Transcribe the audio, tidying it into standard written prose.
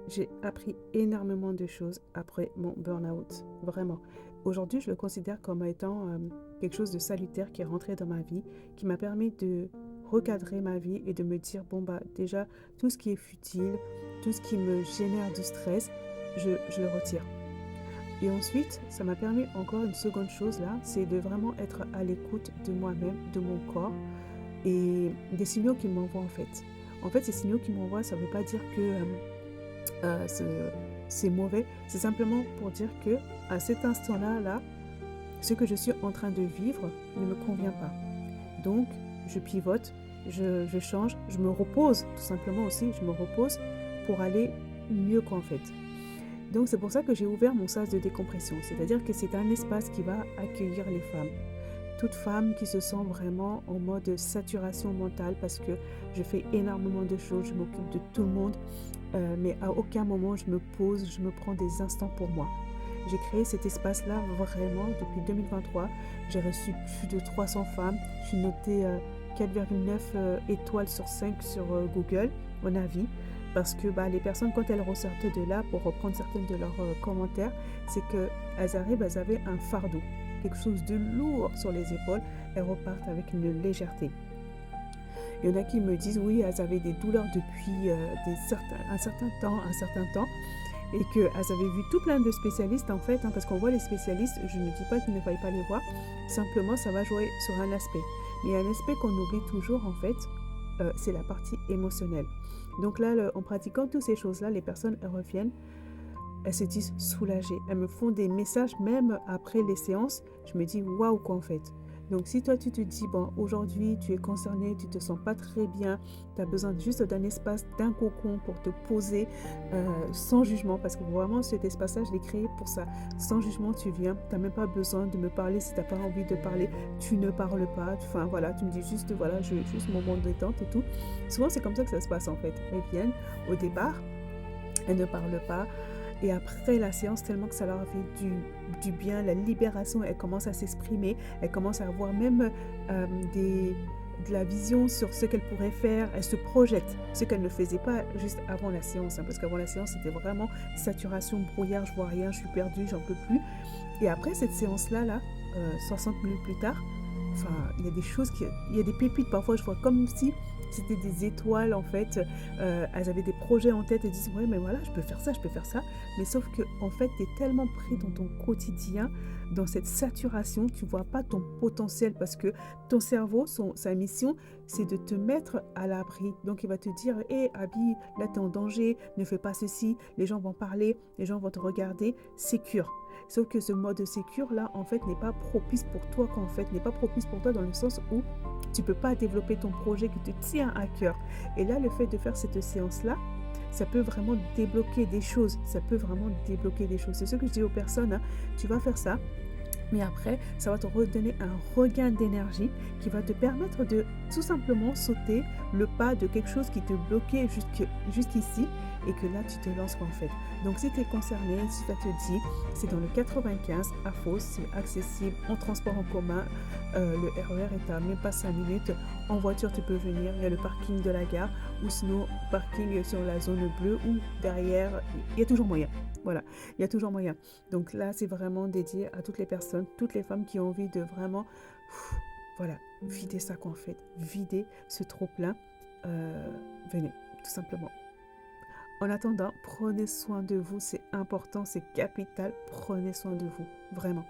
J'ai appris énormément de choses après mon burn-out, vraiment. Aujourd'hui, je le considère comme étant quelque chose de salutaire qui est rentré dans ma vie, qui m'a permis de recadrer ma vie et de me dire, bon, bah déjà, tout ce qui est futile, tout ce qui me génère du stress, je le retire. Et ensuite, ça m'a permis encore une seconde chose là, c'est de vraiment être à l'écoute de moi-même, de mon corps et des signaux qu'il m'envoie en fait. En fait, ces signaux qu'il m'envoie, ça ne veut pas dire que euh, c'est c'est mauvais, c'est simplement pour dire que à cet instant-là, ce que je suis en train de vivre ne me convient pas. Donc, je pivote, je change, je me repose tout simplement aussi, je me repose pour aller mieux qu'en fait. Donc c'est pour ça que j'ai ouvert mon sas de décompression, c'est-à-dire que c'est un espace qui va accueillir les femmes. Toute femme qui se sent vraiment en mode saturation mentale parce que je fais énormément de choses, je m'occupe de tout le monde, mais à aucun moment je me pose, je me prends des instants pour moi. J'ai créé cet espace-là vraiment depuis 2023. J'ai reçu plus de 300 femmes. Je suis notée 4,9 étoiles sur 5 sur Google, mon avis. Parce que bah, les personnes, quand elles ressortent de là, pour reprendre certaines de leurs commentaires, c'est qu'elles arrivent, elles avaient un fardeau, quelque chose de lourd sur les épaules. Elles repartent avec une légèreté. Il y en a qui me disent, oui, elles avaient des douleurs depuis un certain temps et qu'elles avaient vu tout plein de spécialistes en fait, parce qu'on voit les spécialistes, je ne dis pas qu'il ne faille pas les voir, simplement ça va jouer sur un aspect. Mais un aspect qu'on oublie toujours en fait, c'est la partie émotionnelle. Donc là, en pratiquant toutes ces choses-là, les personnes elles reviennent, elles se disent soulagées. Elles me font des messages même après les séances. Je me dis waouh quoi en fait. Donc si toi tu te dis bon aujourd'hui tu es concerné, tu te sens pas très bien, tu as besoin juste d'un espace, d'un cocon pour te poser sans jugement parce que vraiment cet espace-là je l'ai créé pour ça. Sans jugement tu viens, tu n'as même pas besoin de me parler si tu n'as pas envie de parler, tu ne parles pas. Enfin voilà, tu me dis juste voilà je veux juste mon moment de détente et tout. Souvent c'est comme ça que ça se passe en fait. Elles viennent au départ, elles ne parlent pas. Et après la séance, tellement que ça leur a fait du bien, la libération, elle commence à s'exprimer, elle commence à avoir même des, de la vision sur ce qu'elle pourrait faire, elle se projette, ce qu'elle ne faisait pas juste avant la séance, parce qu'avant la séance, c'était vraiment saturation, brouillard, je vois rien, je suis perdue, j'en peux plus. Et après cette séance-là, 60 minutes plus tard, enfin, il y a des choses, il y a des pépites, parfois je vois comme si c'était des étoiles en fait, elles avaient des projets en tête et disent ouais mais voilà je peux faire ça, mais sauf que en fait tu es tellement pris dans ton quotidien, dans cette saturation, tu vois pas ton potentiel parce que ton cerveau, sa mission c'est de te mettre à l'abri, donc il va te dire hé Abby, là tu es en danger, ne fais pas ceci, les gens vont parler, les gens vont te regarder, sécure. Sauf que ce mode sécure là en fait n'est pas propice pour toi, qu'en fait n'est pas propice pour toi dans le sens où tu ne peux pas développer ton projet qui te tient à cœur. Et là, le fait de faire cette séance-là, ça peut vraiment débloquer des choses. Ça peut vraiment débloquer des choses. C'est ce que je dis aux personnes, tu vas faire ça. Mais après, ça va te redonner un regain d'énergie qui va te permettre de tout simplement sauter le pas de quelque chose qui te bloquait jusqu'ici et que là, tu te lances en fait. Donc, si tu es concerné, si ça te dit, c'est dans le 95 à Fos, c'est accessible en transport en commun. Le RER est à même pas 5 minutes. En voiture, tu peux venir. Il y a le parking de la gare ou sinon, parking sur la zone bleue ou derrière. Il y a toujours moyen. Voilà, il y a toujours moyen. Donc là, c'est vraiment dédié à toutes les personnes, toutes les femmes qui ont envie de vraiment, voilà, vider ça qu'en fait, vider ce trop-plein. Venez, tout simplement. En attendant, prenez soin de vous, c'est important, c'est capital, prenez soin de vous, vraiment.